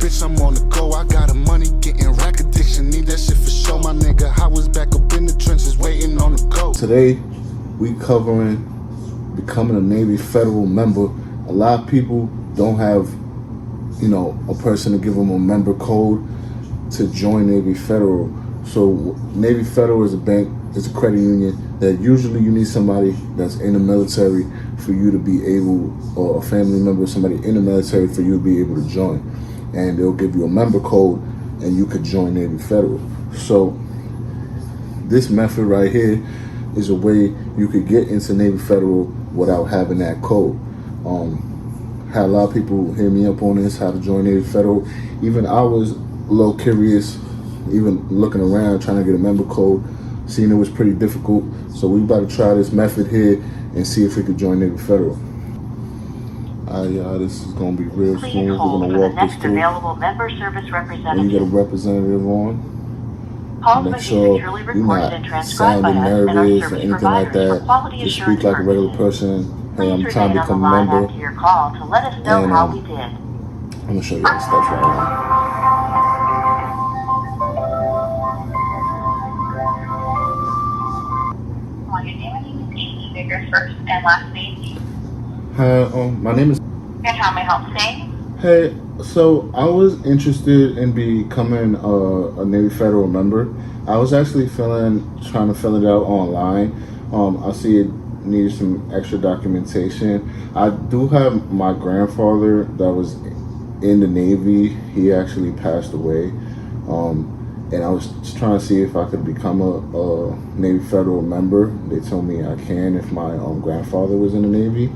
bitch, I'm on the go. I got the money, getting rack addiction. Need that shit for sure, my nigga. I was back up in the trenches, waiting on the go. Today, we covering becoming a Navy Federal member. A lot of people don't have, a person to give them a member code to join Navy Federal. So Navy Federal is a bank, it's a credit union that usually you need somebody that's in the military for you to be able, or a family member, somebody in the military for you to be able to join. And they'll give you a member code and you could join Navy Federal. So this method right here is a way you could get into Navy Federal without having that code. Had a lot of people hit me up on this, how to join Navy Federal. Even I was a little curious, even looking around trying to get a member code, seeing it was pretty difficult. So we about to try this method here and see if we could join Navy Federal. This is gonna be real Please smooth. We're hold gonna for the walk this next through. available member service And representative. you get a representative on. Calls Make may be sure securely you're recorded and not transcribed by sounding us and our nervous or service anything like providers for that. quality Just assurance speak like a regular purposes. person. Hey, Please I'm trying to remain on the become a line member. after your call to let us know And, how we did. I'm gonna show you the steps right now. Well, your name is Amy Bigger first and last name. Hi, my name is. And how may I help today? Hey, so I was interested in becoming a Navy Federal member. I was actually trying to fill it out online. I see it needed some extra documentation. I do have my grandfather that was in the Navy. He actually passed away. And I was just trying to see if I could become a Navy Federal member. They told me I can if my grandfather was in the Navy.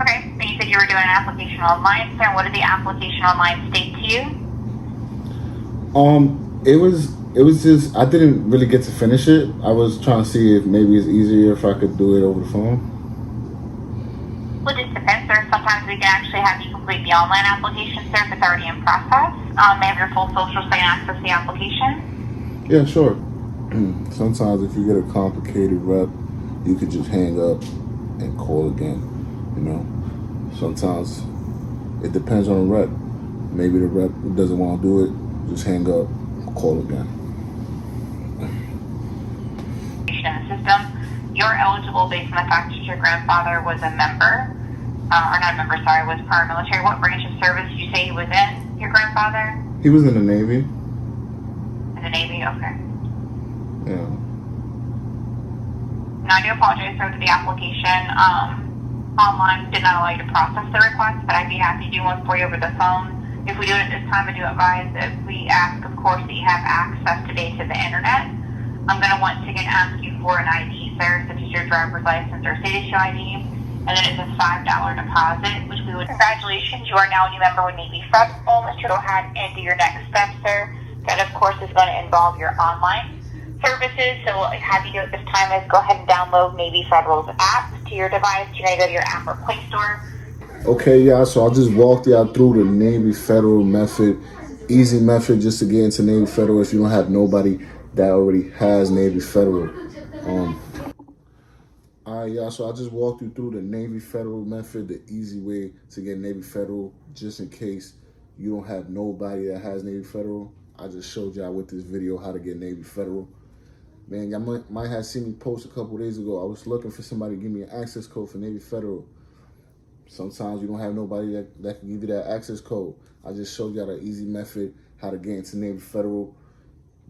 Okay, so you said you were doing an application online, sir. What did the application online state to you? It was just, I didn't really get to finish it. I was trying to see if maybe it's easier if I could do it over the phone. Well, it just depends, sir. Sometimes we can actually have you complete the online application, sir, if it's already in process. May I have your full social so I can access the application? Yeah, sure. Sometimes if you get a complicated rep, you could just hang up and call again, Sometimes it depends on the rep. Maybe the rep doesn't want to do it, just hang up, call again. System, you're eligible based on the fact that your grandfather was a member, or not a member, sorry, was prior military. What branch of service did you say he was in, your grandfather? He was in the Navy. In the Navy, okay. Yeah. Now, I do apologize for the application. Online did not allow you to process the request, but I'd be happy to do one for you over the phone. If we do it at this time, I do advise that we ask, of course, that you have access today to the internet. I'm going to once again ask you for an ID, sir, such as your driver's license or state issue ID, and then it's a $5 deposit, which we would. Congratulations, you are now a new member with Navy Federal. Let's go ahead and do your next step, sir. That, of course, is going to involve your online services. So what I'll have you do at this time is go ahead and download Navy Federal's app to your device. You're going to go to your app or Play Store. Okay, y'all, so I just walked y'all through the Navy Federal method. Easy method just to get into Navy Federal if you don't have nobody that already has Navy Federal. Alright, y'all, so I just walked you through the Navy Federal method, the easy way to get Navy Federal, just in case you don't have nobody that has Navy Federal. I just showed y'all with this video how to get Navy Federal. Man, y'all might have seen me post a couple days ago. I was looking for somebody to give me an access code for Navy Federal. Sometimes you don't have nobody that can give you that access code. I just showed y'all the easy method, how to get into Navy Federal.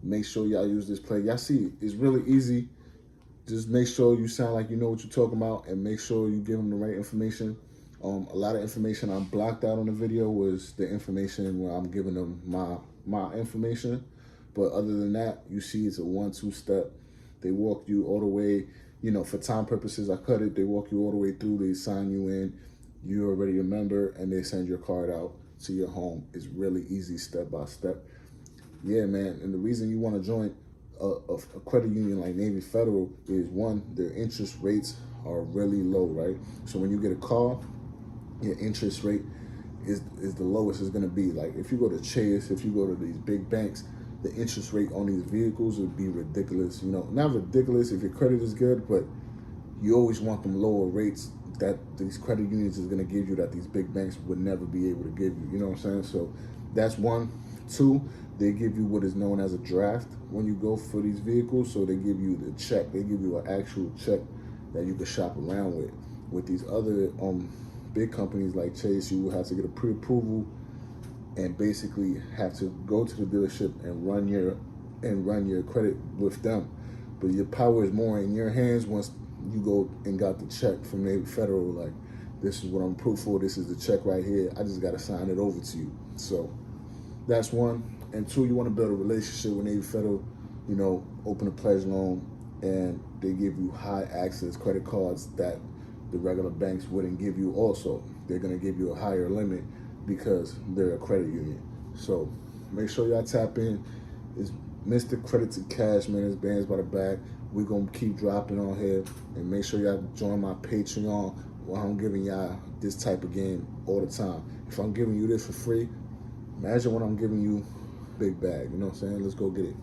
Make sure y'all use this play. Y'all see, it's really easy. Just make sure you sound like you know what you're talking about and make sure you give them the right information. A lot of information I blocked out on the video was the information where I'm giving them my information. But other than that, you see it's a 1-2 step. They walk you all the way, for time purposes, I cut it. They walk you all the way through. They sign you in. You're already a member and they send your card out to your home. It's really easy step by step. Yeah, man. And the reason you want to join a credit union like Navy Federal is, one, their interest rates are really low, right? So when you get a car, your interest rate is the lowest it's going to be. Like if you go to Chase, if you go to these big banks, the interest rate on these vehicles would be ridiculous. Not ridiculous if your credit is good, but you always want them lower rates that these credit unions is gonna give you that these big banks would never be able to give you. You know what I'm saying? So that's one. Two, they give you what is known as a draft when you go for these vehicles. So they give you the check. They give you an actual check that you can shop around with. With these other big companies like Chase, you will have to get a pre-approval and basically have to go to the dealership and run your credit with them. But your power is more in your hands once you go and got the check from Navy Federal. Like, this is what I'm approved for. This is the check right here. I just got to sign it over to you. So that's one. And two, you want to build a relationship with Navy Federal. You know, open a pledge loan, and they give you high access credit cards that the regular banks wouldn't give you. Also, they're going to give you a higher limit because they're a credit union. So make sure y'all tap in. It's Mr. Credit to Cash, man. It's Bands by the Bag. We're going to keep dropping on here. And make sure y'all join my Patreon while I'm giving y'all this type of game all the time. If I'm giving you this for free, imagine what I'm giving you big bag. You know what I'm saying? Let's go get it.